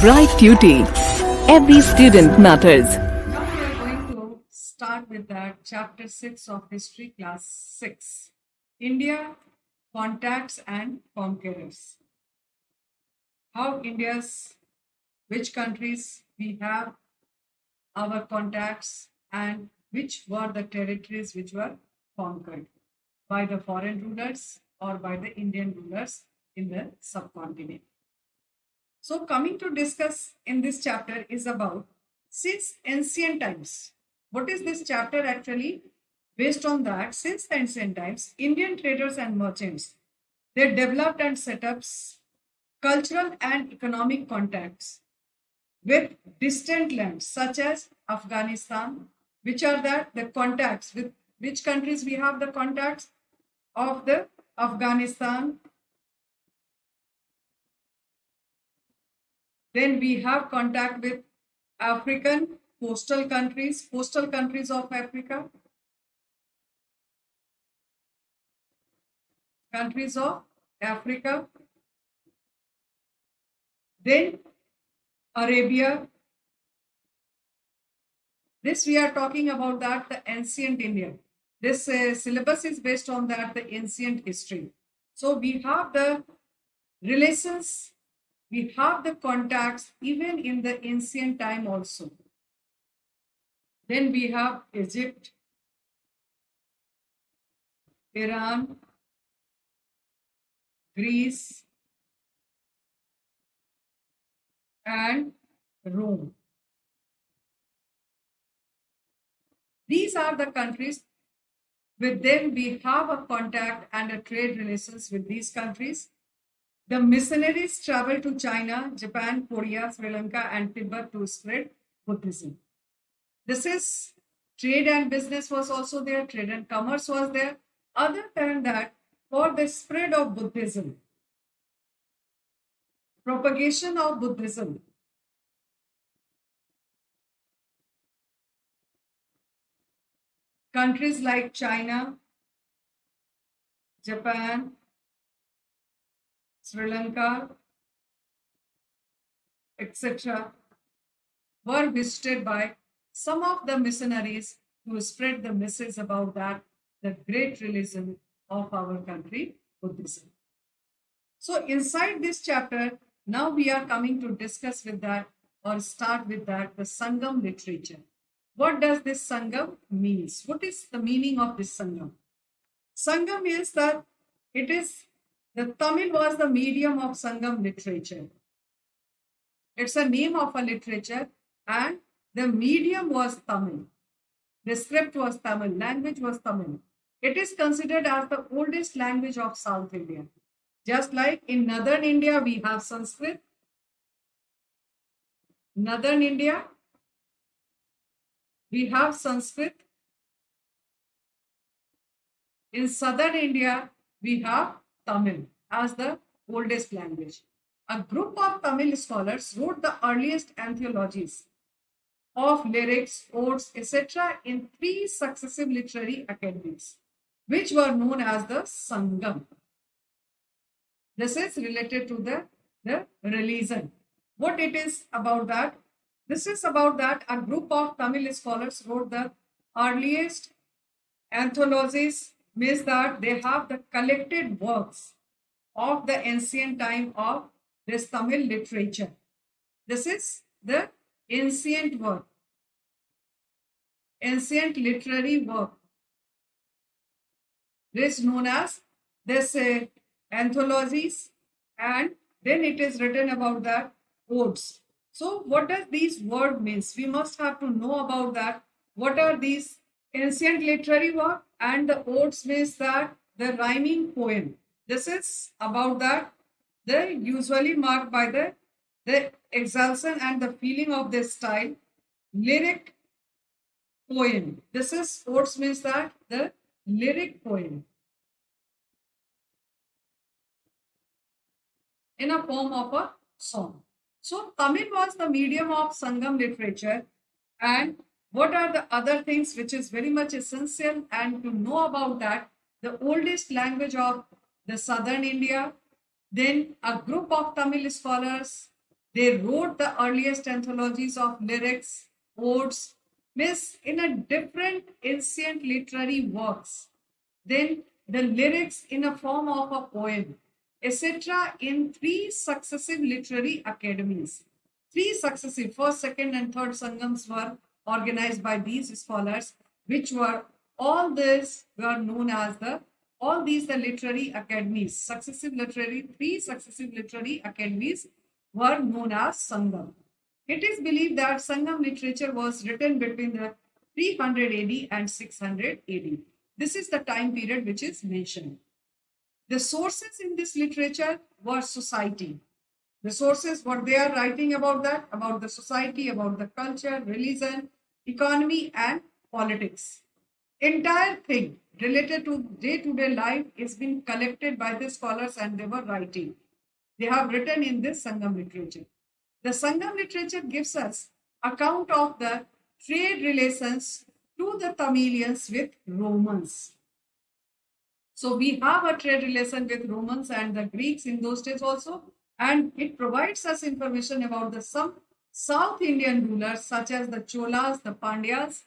bright future. Every student matters. Now we are going to start with that chapter 6 of history, class 6. India, contacts and conquerors. How India's, which countries we have our contacts, and which were the territories which were conquered by the foreign rulers or by the Indian rulers in the subcontinent. So, coming to discuss in this chapter is about since ancient times. What is this chapter actually? Based on that, since the ancient times, Indian traders and merchants they developed and set up cultural and economic contacts with distant lands such as Afghanistan, which are the contacts with which countries we have the contacts of the Afghanistan. Then we have contact with African coastal countries of Africa, countries of Africa. Then Arabia. This we are talking about that the ancient India. This syllabus is based on that the ancient history. So we have the relations, we have the contacts even in the ancient time also. Then we have Egypt, Iran, Greece, and Rome. These are the countries. With them, we have a contact and a trade relations with these countries. The missionaries traveled to China, Japan, Korea, Sri Lanka, and Tibet to spread Buddhism. This is trade and business was also there, trade and commerce was there. Other than that, for the spread of Buddhism, propagation of Buddhism, countries like China, Japan, Sri Lanka, etc., were visited by some of the missionaries who spread the message about that the great religion of our country, Buddhism. So inside this chapter, now we are coming to discuss with that or start with that the Sangam literature. What does this Sangam means? What is the meaning of this Sangam? Sangam means that it is the Tamil was the medium of Sangam literature. It's a name of a literature and the medium was Tamil. The script was Tamil, language was Tamil. It is considered as the oldest language of South India. Just like in Northern India, we have Sanskrit. Northern India, we have Sanskrit. In Southern India, we have Tamil as the oldest language. A group of Tamil scholars wrote the earliest anthologies of lyrics, odes, etc. in 3 successive literary academies, which were known as the Sangam. This is related to the religion. What it is about that? This is about that a group of Tamil scholars wrote the earliest anthologies, means that they have the collected works of the ancient time of this Tamil literature. This is the ancient work, ancient literary work. This is known as this anthologies, and then it is written about that odes. So what does these word means? We must have to know about that. What are these ancient literary work? And the odes means that the rhyming poem. This is about that the usually marked by the exaltation and the feeling of this style. Lyric poem. This is odes means that the lyric poem in a form of a song. So Tamil was the medium of Sangam literature. And what are the other things which is very much essential and to know about that? The oldest language of the southern India, then a group of Tamil scholars, They wrote the earliest anthologies of lyrics, odes, means in a different ancient literary works. Then the lyrics in a form of a poem, etc. in three successive literary academies. Three successive, first, second, and third Sangams were organized by these scholars, which were all this were known as the literary academies, three successive literary academies were known as Sangam. It is believed that Sangam literature was written between the 300 AD and 600 AD. This is the time period which is mentioned. The sources in this literature were society. The sources, what they are writing about that, about the society, about the culture, religion, economy, and politics. Entire thing related to day-to-day life is being collected by the scholars and they were writing. They have written in this Sangam literature. The Sangam literature gives us account of the trade relations to the Tamilians with Romans. So we have a trade relation with Romans and the Greeks in those days also, and it provides us information about some South Indian rulers such as the Cholas, the Pandyas.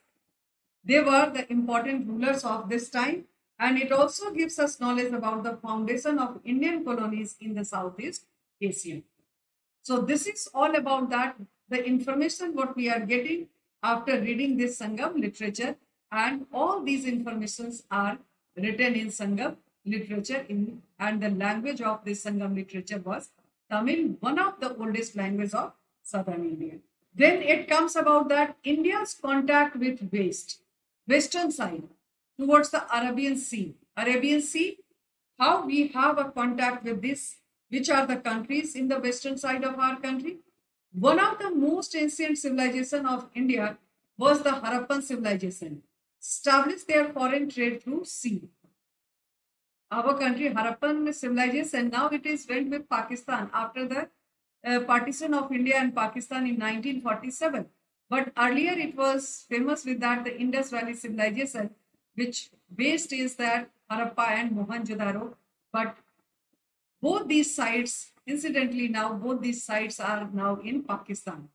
They were the important rulers of this time, and it also gives us knowledge about the foundation of Indian colonies in the Southeast Asia. So this is all about that, the information what we are getting after reading this Sangam literature, and all these informations are written in Sangam literature and the language of this Sangam literature was Tamil, one of the oldest languages of southern India. Then it comes about that India's contact with western side towards the Arabian Sea. Arabian Sea, how we have a contact with this, which are the countries in the western side of our country. One of the most ancient civilization of India was the Harappan civilization, established their foreign trade through sea. Our country, Harappan civilization, now it is went with Pakistan after the partition of India and Pakistan in 1947. But earlier it was famous with that the Indus Valley civilization, which based is that Harappa and Mohenjo-daro. But both these sites, incidentally now, both these sites are now in Pakistan.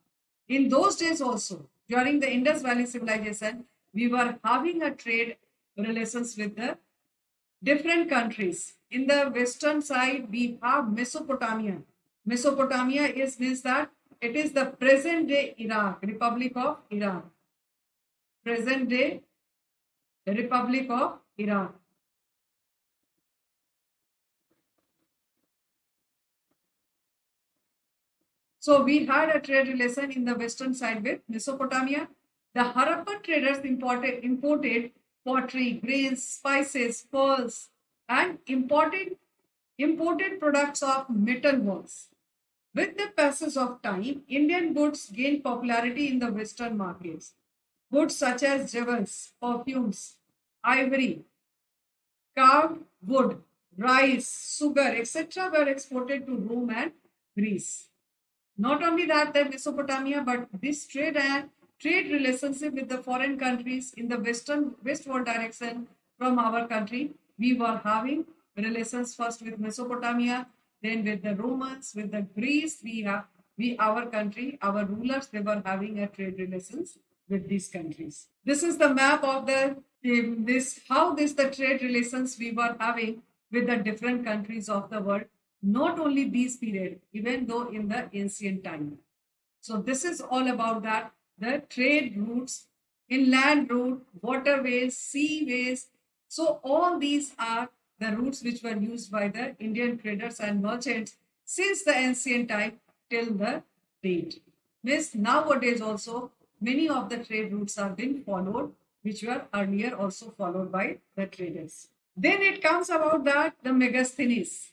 In those days also, during the Indus Valley civilization, we were having a trade relations with the different countries. In the western side, we have Mesopotamia. Mesopotamia means that it is the present day Iraq, Republic of Iraq. Present day Republic of Iraq. So we had a trade relation in the western side with Mesopotamia. The Harappan traders imported pottery, grains, spices, pearls, and imported products of metalworks. With the passage of time, Indian goods gained popularity in the Western markets. Goods such as jewels, perfumes, ivory, carved wood, rice, sugar, etc. were exported to Rome and Greece. Not only that, the Mesopotamia, but this trade relationship with the foreign countries in the westward direction from our country, we were having relations first with Mesopotamia, then with the Romans, with the Greece. Our country, our rulers, they were having a trade relations with these countries. This is the map of the trade relations we were having with the different countries of the world. Not only these period, even though in the ancient time. So this is all about that, the trade routes, inland route, waterways, seaways. So all these are the routes which were used by the Indian traders and merchants since the ancient time till the date. Means nowadays also many of the trade routes are being followed, which were earlier also followed by the traders. Then it comes about that the Megasthenes.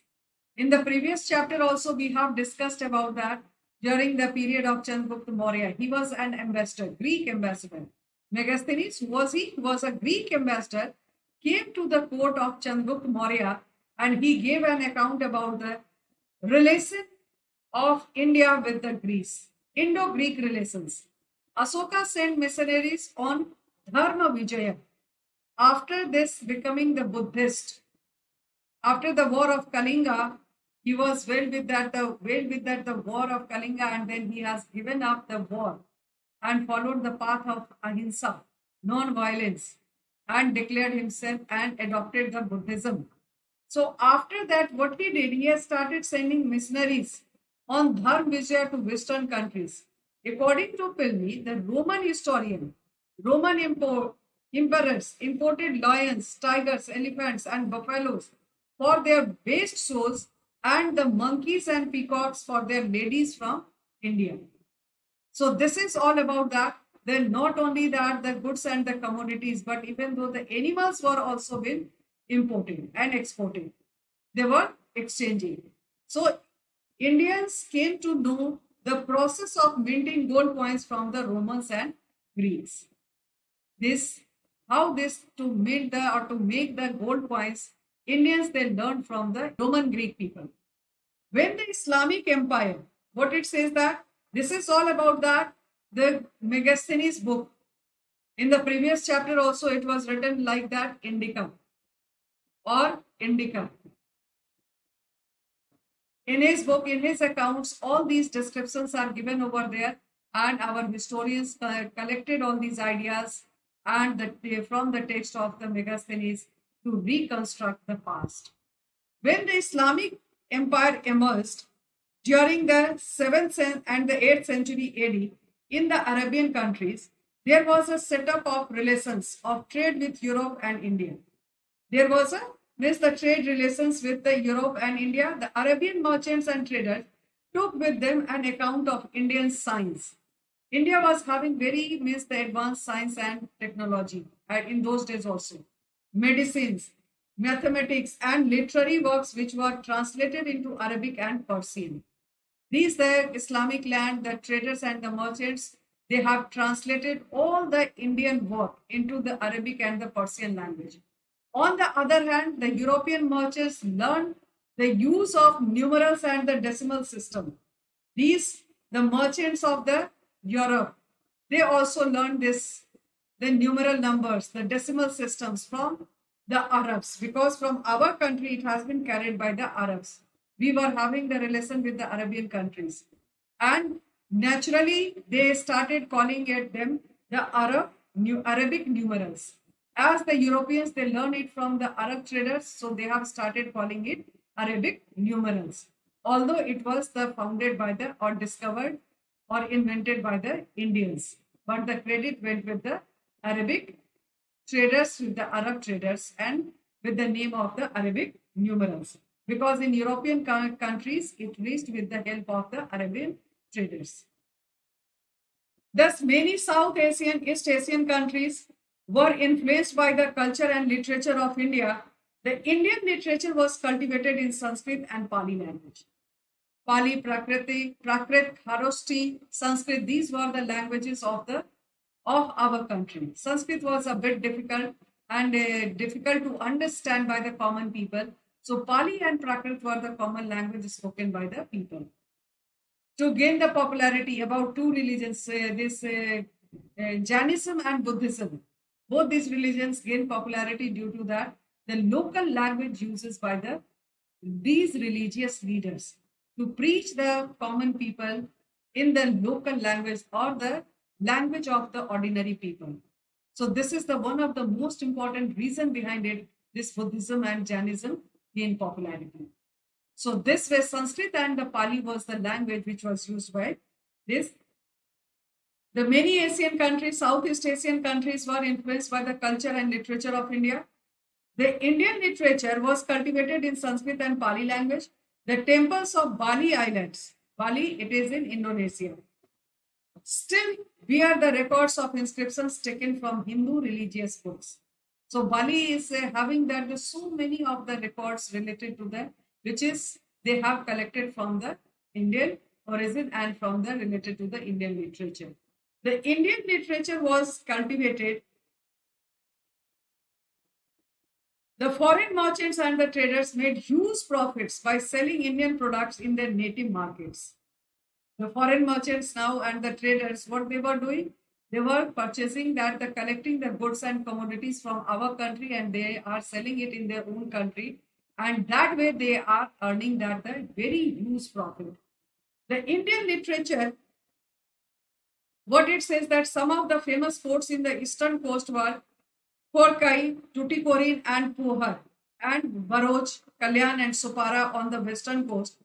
In the previous chapter also we have discussed about that during the period of Chandragupta Maurya. He was an ambassador, Greek ambassador. Megasthenes, who was he? He was a Greek ambassador, came to the court of Chandragupta Maurya and he gave an account about the relation of India with the Greece, Indo-Greek relations. Ashoka sent missionaries on Dharma Vijaya. After this becoming the Buddhist, after the war of Kalinga, He was well with that the war of Kalinga, and then he has given up the war and followed the path of ahimsa, non-violence, and declared himself and adopted the Buddhism. So after that, what he did, he has started sending missionaries on Dharm Vijaya to Western countries. According to Pliny, the Roman historian, emperors imported lions, tigers, elephants, and buffaloes for their waste souls, and the monkeys and peacocks for their ladies from India. So this is all about that. Then not only that, the goods and the commodities, but even though the animals were also been imported and exported, they were exchanging. So Indians came to know the process of minting gold coins from the Romans and Greeks. This how this to mint the or to make the gold coins, Indians they learned from the Roman Greek people. When the Islamic Empire, what it says that this is all about that the Megasthenes book. In the previous chapter also it was written like that Indica or Indica. In his book, in his accounts, all these descriptions are given over there, and our historians collected all these ideas and from the text of the Megasthenes to reconstruct the past. When the Islamic Empire emerged during the 7th and the 8th century AD in the Arabian countries, there was a setup of relations of trade with Europe and India. There was a the trade relations with the Europe and India. The Arabian merchants and traders took with them an account of Indian science. India was having the advanced science and technology in those days also. Medicines, mathematics, and literary works which were translated into Arabic and Persian. These the Islamic land, the traders and the merchants, they have translated all the Indian work into the Arabic and the Persian language. On the other hand, the European merchants learned the use of numerals and the decimal system. These, the merchants of the Europe, they also learned the numeral numbers, the decimal systems from the Arabs, because from our country it has been carried by the Arabs. We were having the relation with the Arabian countries. And naturally, they started calling it them the Arabic numerals. As the Europeans, they learned it from the Arab traders, so they have started calling it Arabic numerals. Although it was founded by the or discovered or invented by the Indians, but the credit went with the Arabic traders, with the Arab traders, and with the name of the Arabic numerals. Because in European countries, it reached with the help of the Arabian traders. Thus, many South Asian, East Asian countries were influenced by the culture and literature of India. The Indian literature was cultivated in Sanskrit and Pali language. Pali, Prakrit, Kharosthi, Sanskrit, these were the languages of our country. Sanskrit was a bit difficult and difficult to understand by the common people. So Pali and Prakrit were the common languages spoken by the people. To gain the popularity, about two religions, Jainism and Buddhism, both these religions gain popularity due to that the local language uses by these religious leaders to preach the common people in the local language or the language of the ordinary people. So this is the one of the most important reason behind it. This Buddhism and Jainism gain popularity. So this way, Sanskrit and the Pali was the language which was used by this. The many Asian countries, Southeast Asian countries, were influenced by the culture and literature of India. The Indian literature was cultivated in Sanskrit and Pali language. The temples of Bali Islands, Bali, it is in Indonesia, still bear the records of inscriptions taken from Hindu religious books. So Bali is having that so many of the records related to that, which is they have collected from the Indian origin and from the related to the Indian literature. The Indian literature was cultivated. The foreign merchants and the traders made huge profits by selling Indian products in their native markets. The foreign merchants now and the traders, what they were doing? They were purchasing collecting the goods and commodities from our country, and they are selling it in their own country. and that way they are earning that the very huge profit. The Indian literature, what it says that some of the famous forts in the eastern coast were Korkai, Tuticorin, and Pohar, and Bharuch, Kalyan, and Supara on the western coast.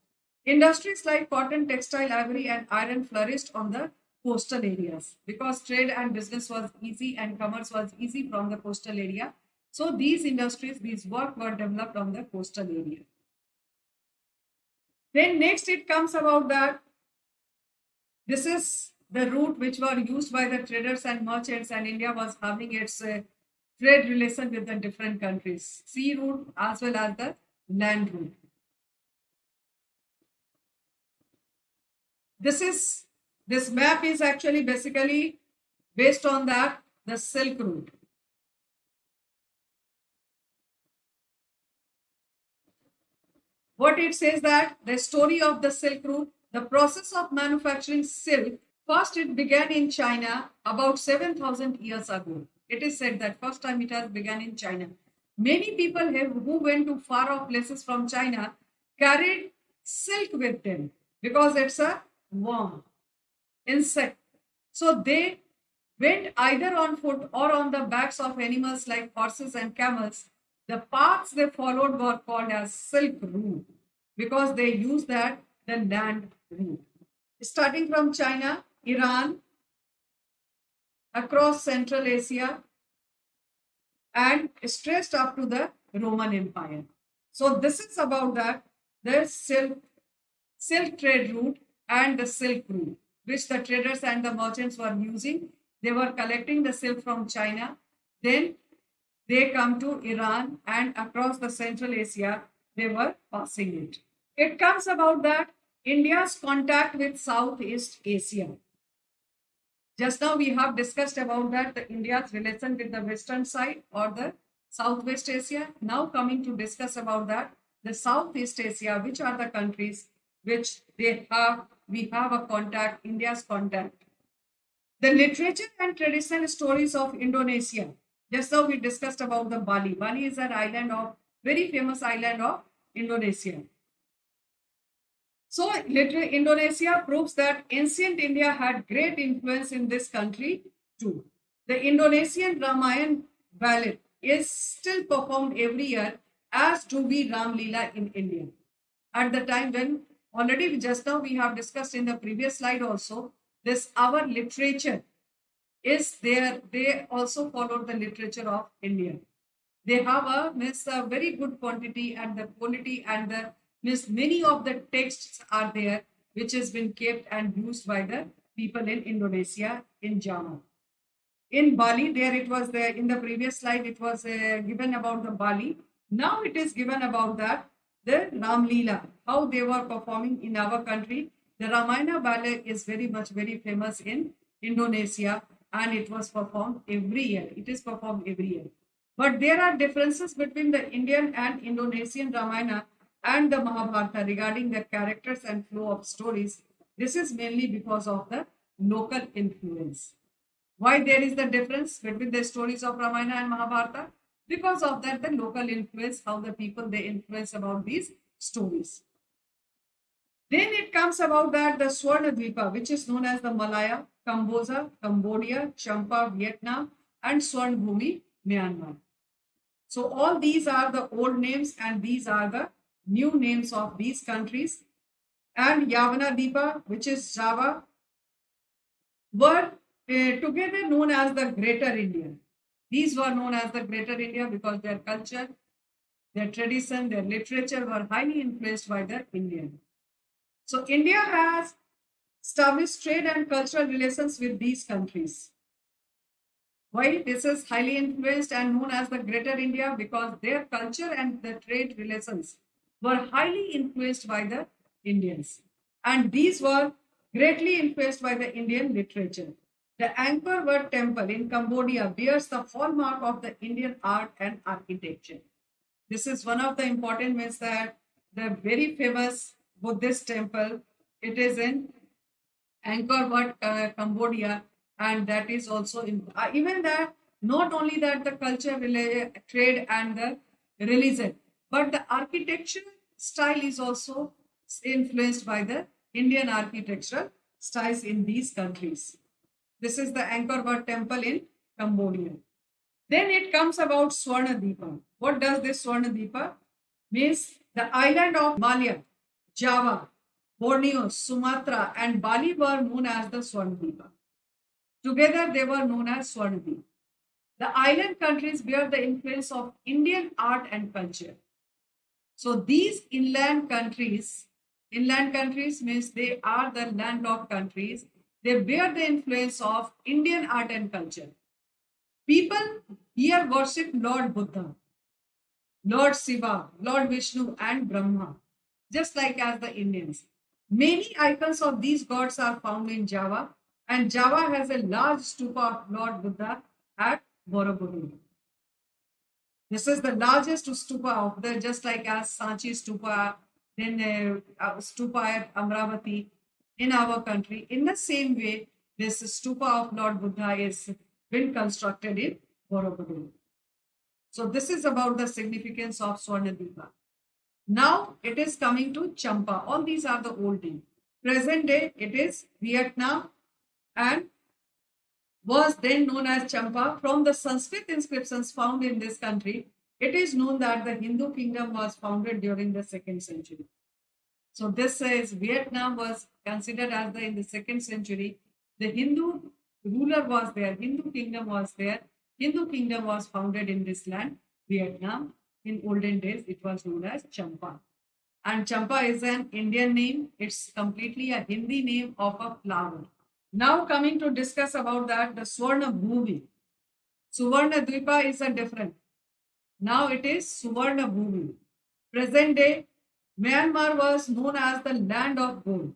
Industries like cotton, textile, ivory, and iron flourished on the coastal areas because trade and business was easy and commerce was easy from the coastal area. So these industries, these work were developed on the coastal area. Then next it comes about that this is the route which were used by the traders and merchants, and India was having its trade relation with the different countries, sea route as well as the land route. This map is actually basically based on that the Silk Route. What it says that the story of the Silk Route, the process of manufacturing silk, first it began in China about 7,000 years ago. It is said that first time it has begun in China. Many people who went to far off places from China carried silk with them because it's a worm, insect. So they went either on foot or on the backs of animals like horses and camels. The paths they followed were called as Silk Route because they used that the land route. Starting from China, Iran, across Central Asia, and stretched up to the Roman Empire. So this is about that the silk trade route and the Silk Route, which the traders and the merchants were using. They were collecting the silk from China. Then they come to Iran, and across the Central Asia, they were passing it. It comes about that India's contact with Southeast Asia. Just now we have discussed about that the India's relation with the western side or the Southwest Asia. Now coming to discuss about that the Southeast Asia, which are the countries which we have a contact, India's contact. The literature and traditional stories of Indonesia. Just now we discussed about the Bali. Bali is an island of very famous island of Indonesia. So Indonesia proves that ancient India had great influence in this country too. The Indonesian Ramayan ballad is still performed every year, as do we Ram Leela in India. At the time when already just now we have discussed in the previous slide also, this our literature is there. They also follow the literature of India. They have a very good quantity and the quality and the many of the texts are there which has been kept and used by the people in Indonesia in Java. In Bali, there it was there in the previous slide, it was given about the Bali. Now it is given about that the Ram Leela, how they were performing in our country. The Ramayana ballet is very famous in Indonesia, and it was performed every year. It is performed every year. But there are differences between the Indian and Indonesian Ramayana and the Mahabharata regarding the characters and flow of stories. This is mainly because of the local influence. Why there is the difference between the stories of Ramayana and Mahabharata? Because of that, the local influence, how the people they influence about these stories. Then it comes about that the Swarnadvipa, which is known as the Malaya, Cambodia, Champa, Vietnam, and Swarnbhumi, Myanmar. So all these are the old names and these are the new names of these countries. And Yavanadvipa, which is Java, were together known as the Greater India. These were known as the Greater India because their culture, their tradition, their literature were highly influenced by the Indian. So India has established trade and cultural relations with these countries. Why this is highly influenced and known as the Greater India? Because their culture and the trade relations were highly influenced by the Indians. And these were greatly influenced by the Indian literature. The Angkor Wat Temple in Cambodia bears the hallmark of the Indian art and architecture. This is one of the important means that the very famous Buddhist temple, it is in Angkor Wat, Cambodia, and that is also in even that not only that the culture, trade, and the religion. but the architecture style is also influenced by the Indian architectural styles in these countries. This is the Angkor Wat temple in Cambodia. Then it comes about Swarnadeepa. What does this Swarnadeepa means? The island of Malia, Java, Borneo, Sumatra, and Bali were known as the Swarnadeepa. Together, they were known as Swarnadeep. The island countries bear the influence of Indian art and culture. So these inland countries means they are the landlocked countries. They bear the influence of Indian art and culture. People here worship Lord Buddha, Lord Shiva, Lord Vishnu, and Brahma, just like as the Indians. Many icons of these gods are found in Java, and Java has a large stupa of Lord Buddha at Borobudur. This is the largest stupa of the, just like as Sanchi stupa, then stupa at Amravati in our country. In the same way, this stupa of Lord Buddha is been constructed in Borobudur. So this is about the significance of Swarnadeepa. Now it is coming to Champa. All these are the old names. Present day, it is Vietnam and was then known as Champa. From the Sanskrit inscriptions found in this country, it is known that the Hindu kingdom was founded during the 2nd century. So this says Vietnam was considered as the in the 2nd century. The Hindu ruler was there, Hindu kingdom was there. Hindu kingdom was founded in this land, Vietnam. In olden days, it was known as Champa. And Champa is an Indian name. It's completely a Hindi name of a flower. Now coming to discuss about that, the Swarna Bhumi. Suvarna Dvipa is a different. Now it is Suvarna Bhumi. Present day, Myanmar was known as the land of gold.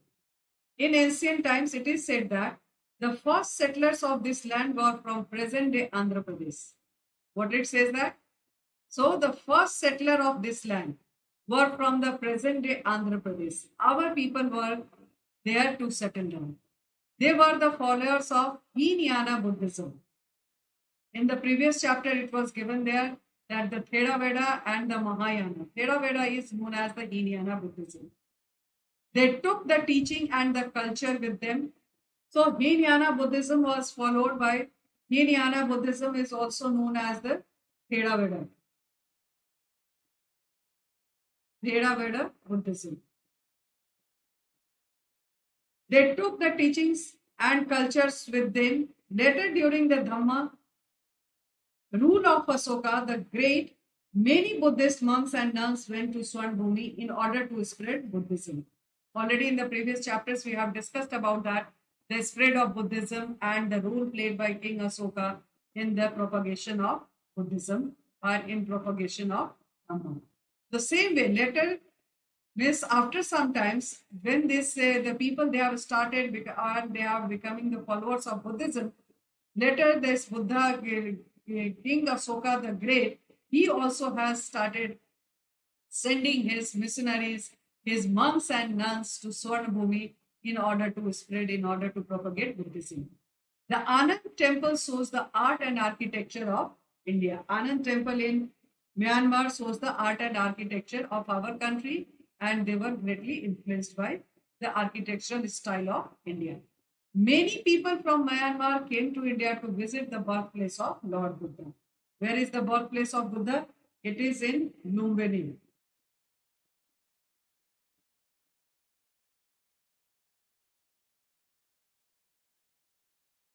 In ancient times, it is said that the first settlers of this land were from present day Andhra Pradesh. What it says that? So the first settler of this land were from the present day Andhra Pradesh. Our people were there to settle down. They were the followers of Hinayana Buddhism. In the previous chapter, it was given there that the Theravada and the Mahayana. Theravada is known as the Hinayana Buddhism. They took the teaching and the culture with them. So Hinayana Buddhism was followed by, Hinayana Buddhism is also known as the Theravada. Theravada Buddhism. They took the teachings and cultures with them. Later during the Dhamma rule of Asoka the Great, many Buddhist monks and nuns went to Swarnbhumi in order to spread Buddhism. Already in the previous chapters, we have discussed about that, the spread of Buddhism and the role played by King Asoka in the propagation of Buddhism or in propagation of Dhamma. The same way, later, means after some times, when this the people they have started or they are becoming the followers of Buddhism, later this Buddha, King Asoka the Great, he also has started sending his missionaries, his monks and nuns to Swarnabhumi in order to spread, in order to propagate Buddhism. The Anand temple shows the art and architecture of India. Anand temple in Myanmar shows the art and architecture of our country, and they were greatly influenced by the architectural style of India. Many people from Myanmar came to India to visit the birthplace of Lord Buddha. Where is the birthplace of Buddha? It is in Lumbini.